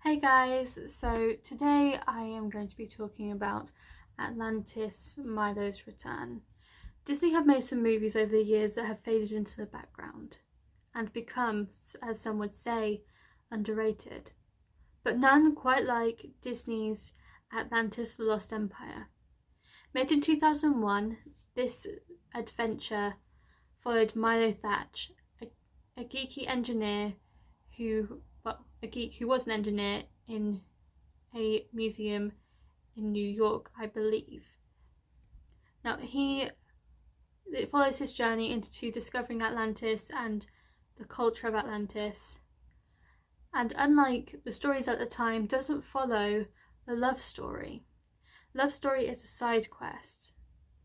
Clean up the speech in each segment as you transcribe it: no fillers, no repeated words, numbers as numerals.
Hey guys, so today I am going to be talking about Atlantis, Milo's Return. Disney have made some movies over the years that have faded into the background and become, as some would say, underrated. But none quite like Disney's Atlantis: The Lost Empire. Made in 2001, this adventure followed Milo Thatch, a geeky engineer a geek who was an engineer in a museum in New York, I believe. Now it follows his journey into discovering Atlantis and the culture of Atlantis, and unlike the stories at the time, doesn't follow the love story. Love story is a side quest,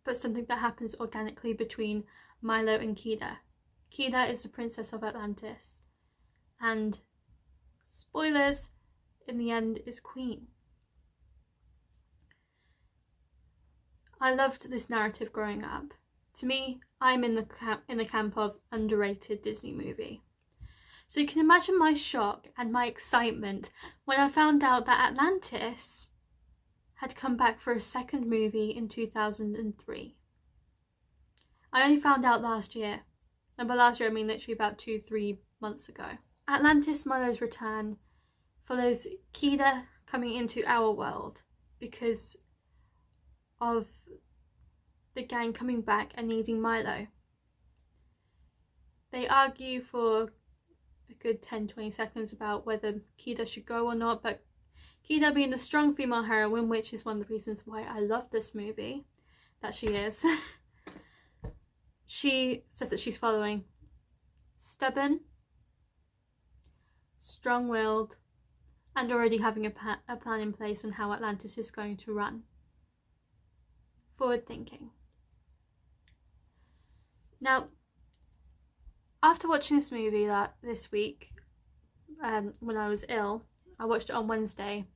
but something that happens organically between Milo and Kida. Kida is the princess of Atlantis, and spoilers, in the end is queen. I loved this narrative growing up. To me, I'm in the camp of underrated Disney movie. So you can imagine my shock and my excitement when I found out that Atlantis had come back for a second movie in 2003. I only found out last year, and by last year I mean literally about 2-3 months ago. Atlantis: Milo's Return follows Kida coming into our world because of the gang coming back and needing Milo. They argue for a good 10-20 seconds about whether Kida should go or not, but Kida, being the strong female heroine, which is one of the reasons why I love this movie, that she is, she says that she's following. Stubborn, strong-willed, and already having a plan in place on how Atlantis is going to run. Forward thinking. Now, after watching this movie this week, when I was ill, I watched it on Wednesday,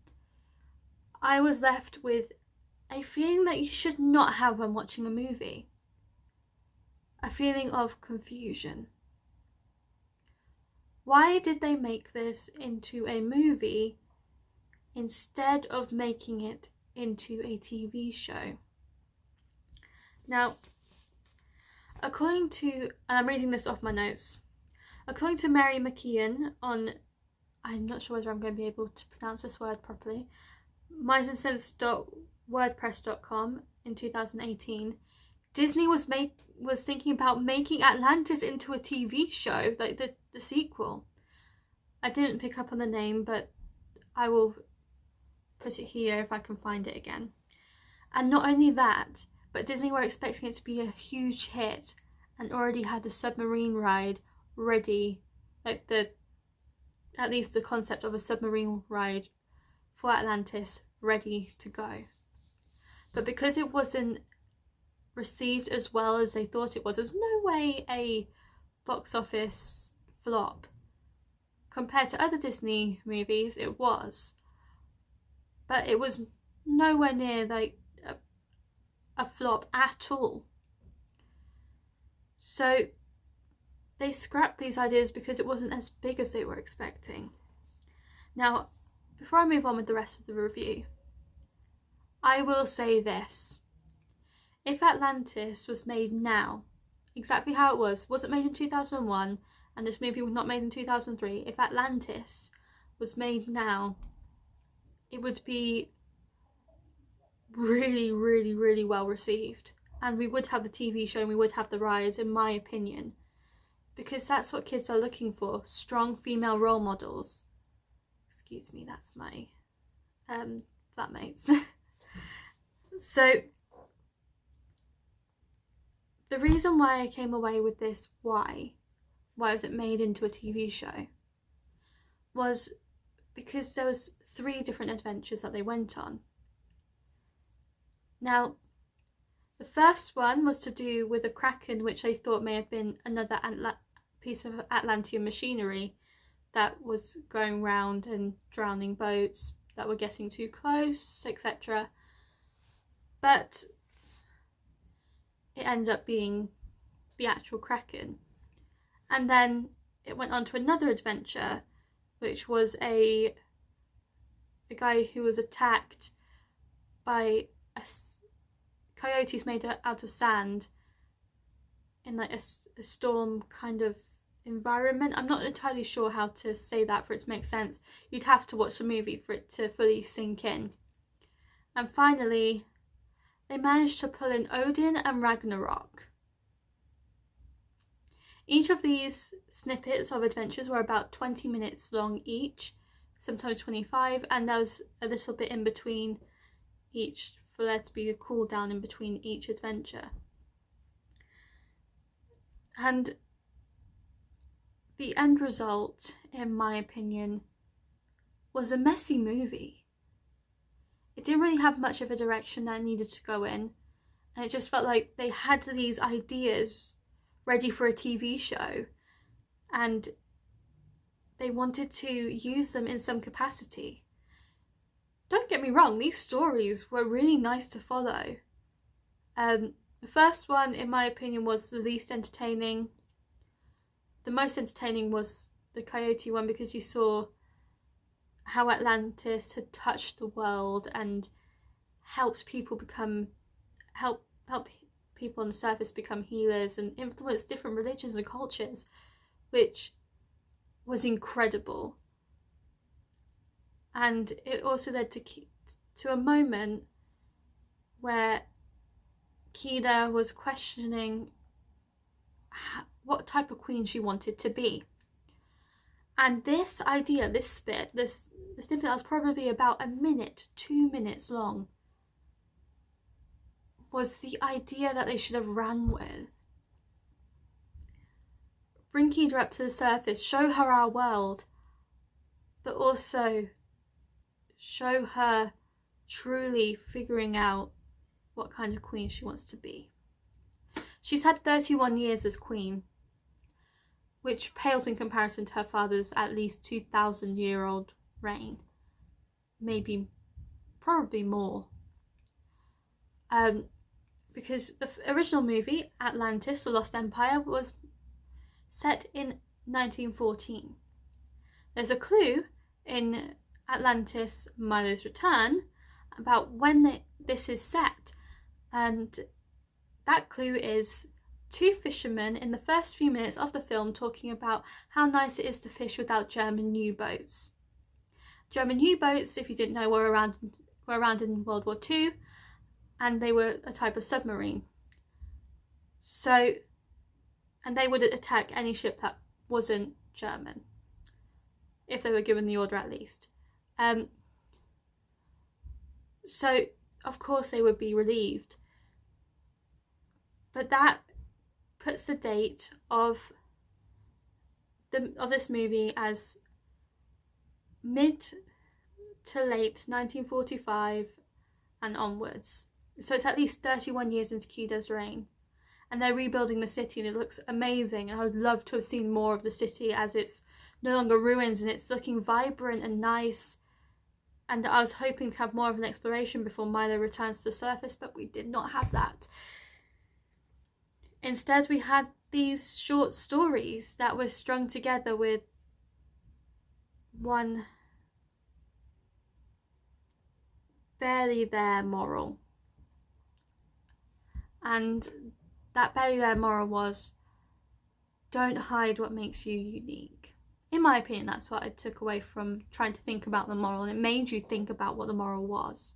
I was left with a feeling that you should not have when watching a movie. A feeling of confusion. Why did they make this into a movie instead of making it into a TV show? Now, according to, and I'm reading this off my notes, according to Mary McKeon on, I'm not sure whether I'm going to be able to pronounce this word properly, misandsense.wordpress.com in 2018, Disney was thinking about making Atlantis into a TV show, like the sequel. I didn't pick up on the name, but I will put it here if I can find it again. And not only that, but Disney were expecting it to be a huge hit and already had a submarine ride ready, like at least the concept of a submarine ride for Atlantis ready to go. But because it wasn't received as well as they thought it was, there's no way a box office flop. Compared to other Disney movies, it was. But it was nowhere near like a flop at all. So they scrapped these ideas because it wasn't as big as they were expecting. Now, before I move on with the rest of the review, I will say this. If Atlantis was made now, exactly how it wasn't made in 2001, and this movie was not made in 2003, if Atlantis was made now, it would be really, really, really well received. And we would have the TV show and we would have the rides, in my opinion. Because that's what kids are looking for, strong female role models. Excuse me, that's my flatmates. So, the reason why I came away with this, why was it made into a TV show, was because there was 3 different adventures that they went on. Now, the first one was to do with a kraken, which I thought may have been another piece of Atlantean machinery that was going round and drowning boats that were getting too close, etc. But it ended up being the actual kraken. And then it went on to another adventure, which was a a guy who was attacked by coyotes made out of sand in like a storm kind of environment. I'm not entirely sure how to say that for it to make sense. You'd have to watch the movie for it to fully sink in. And finally, they managed to pull in Odin and Ragnarok. Each of these snippets of adventures were about 20 minutes long each, sometimes 25, and there was a little bit in between each for there to be a cool down in between each adventure. And the end result, in my opinion, was a messy movie. It didn't really have much of a direction that it needed to go in, and it just felt like they had these ideas ready for a TV show and they wanted to use them in some capacity. Don't get me wrong, these stories were really nice to follow. The first one, in my opinion, was the least entertaining. The most entertaining was the coyote one, because you saw how Atlantis had touched the world and helped people help people on the surface become healers and influence different religions and cultures, which was incredible. And it also led to a moment where Kida was questioning what type of queen she wanted to be. And this idea, this snippet that was probably about a minute, 2 minutes long, was the idea that they should have ran with. Bring Kida up to the surface, show her our world, but also show her truly figuring out what kind of queen she wants to be. She's had 31 years as queen, which pales in comparison to her father's at least 2,000-year-old reign. Probably more. Because the original movie, Atlantis, The Lost Empire, was set in 1914. There's a clue in Atlantis, Milo's Return, about when this is set, and that clue is two fishermen in the first few minutes of the film talking about how nice it is to fish without German U-boats. German U-boats, if you didn't know, were around in World War II, and they were a type of submarine. So, and they would attack any ship that wasn't German, if they were given the order at least. So, of course they would be relieved. But that puts the date of this movie as mid to late 1945 and onwards. So it's at least 31 years into Kida's reign. And they're rebuilding the city and it looks amazing. And I would love to have seen more of the city as it's no longer ruins and it's looking vibrant and nice. And I was hoping to have more of an exploration before Milo returns to the surface, but we did not have that. Instead, we had these short stories that were strung together with one barely there moral. And that barely there moral was, don't hide what makes you unique. In my opinion, that's what I took away from trying to think about the moral, and it made you think about what the moral was.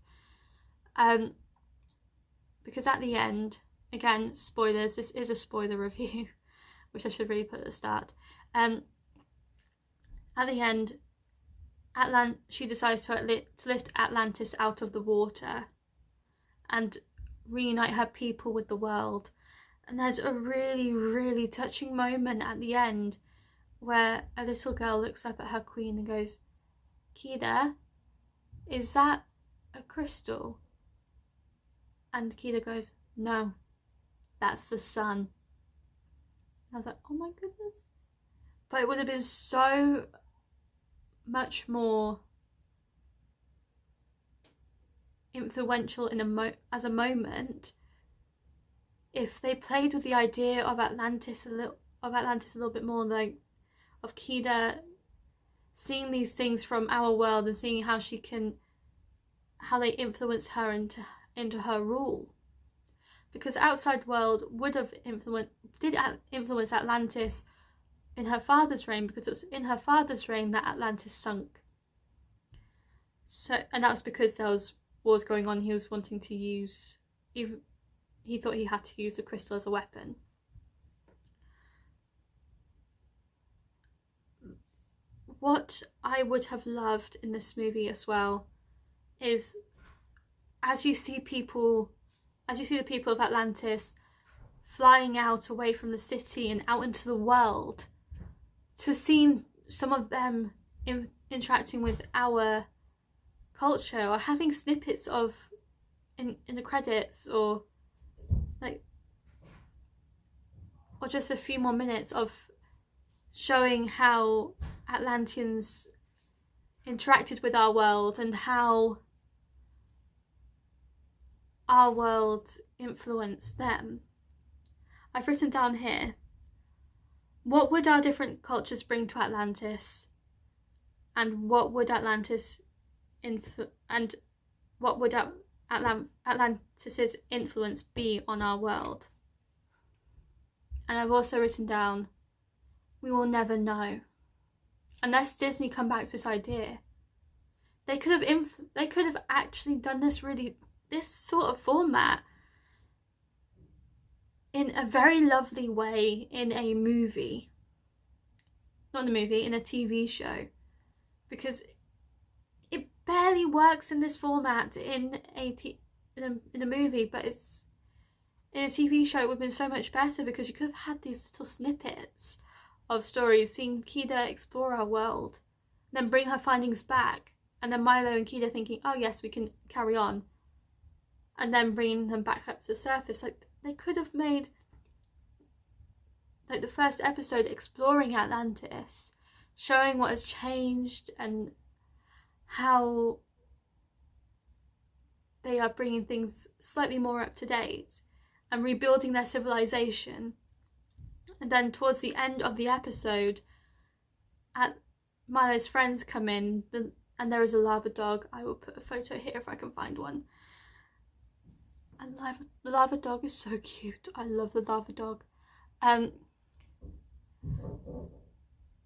Because at the end, again, spoilers, this is a spoiler review, which I should really put at the start. At the end, she decides to lift Atlantis out of the water and reunite her people with the world. And there's a really, really touching moment at the end where a little girl looks up at her queen and goes, Kida, is that a crystal? And Kida goes, no, that's the sun. I was like, oh my goodness. But it would have been so much more influential as a moment if they played with the idea of Atlantis a little bit more, like of Kida seeing these things from our world and seeing how she can how they influenced her into her rule. Because the outside world did influence Atlantis in her father's reign, because it was in her father's reign that Atlantis sunk. So, and that was because there was wars going on. He was wanting to use, he thought he had to use the crystal as a weapon. What I would have loved in this movie as well is, as you see the people of Atlantis flying out away from the city and out into the world, to have seen some of them interacting with our culture, or having snippets of in the credits, or just a few more minutes of showing how Atlanteans interacted with our world and how our world influenced them. I've written down here, what would our different cultures bring to Atlantis, and what would Atlantis's influence be on our world? And I've also written down, we will never know unless Disney come back to this idea. They could have actually done this sort of format in a very lovely way in a movie. Not in a movie, in a TV show. Because it barely works in this format in a movie, but it's in a TV show it would have been so much better, because you could have had these little snippets of stories, seeing Kida explore our world, and then bring her findings back, and then Milo and Kida thinking, oh yes, we can carry on, and then bringing them back up to the surface. Like, they could have made like the first episode exploring Atlantis, showing what has changed and how they are bringing things slightly more up to date and rebuilding their civilization. And then towards the end of the episode, Milo's friends come in, and there is a lava dog. I will put a photo here if I can find one. And the lava dog is so cute. I love the lava dog.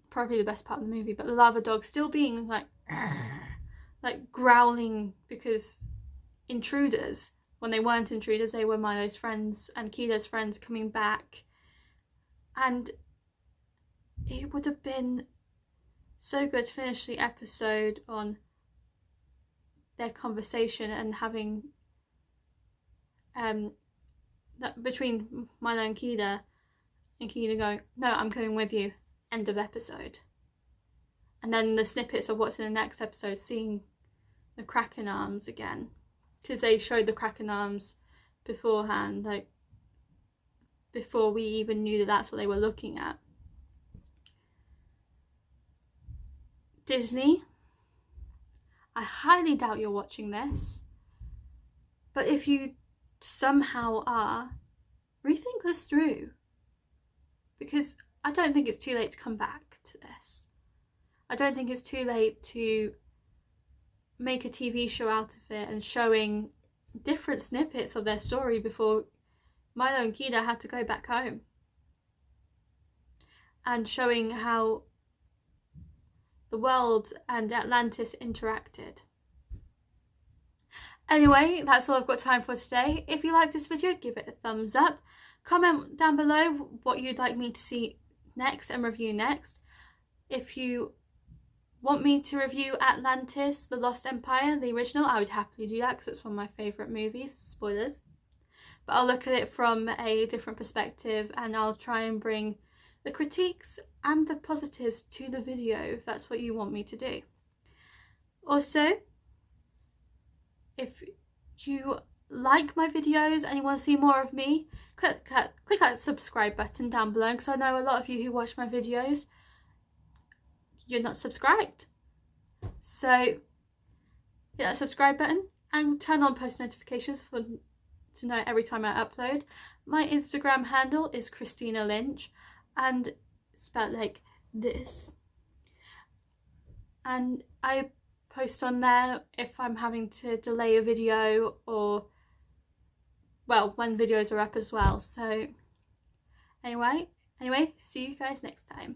Probably the best part of the movie, but the lava dog still being like growling, because intruders, when they weren't intruders, they were Milo's friends and Kida's friends coming back. And it would have been so good to finish the episode on their conversation and having that between Milo and Kida going, no, I'm coming with you, end of episode. And then the snippets of what's in the next episode, seeing the Kraken arms again, because they showed the Kraken arms beforehand, like before we even knew that that's what they were looking at. Disney, I highly doubt you're watching this, but if you somehow are, rethink this through, because I don't think it's too late to come back to this. I don't think it's too late to make a TV show out of it and showing different snippets of their story before Milo and Kida had to go back home, and showing how the world and Atlantis interacted. Anyway, that's all I've got time for today. If you like this video, give it a thumbs up. Comment down below what you'd like me to see next and review next. If you want me to review Atlantis, The Lost Empire, the original, I would happily do that, because it's one of my favourite movies. Spoilers. But I'll look at it from a different perspective, and I'll try and bring the critiques and the positives to the video if that's what you want me to do. Also, if you like my videos and you want to see more of me, click that subscribe button down below, because I know a lot of you who watch my videos, you're not subscribed. So hit that subscribe button and turn on post notifications to know every time I upload. My Instagram handle is Christina Lynch, and spelled like this. And I post on there if I'm having to delay a video, or well, when videos are up as well. So anyway, see you guys next time.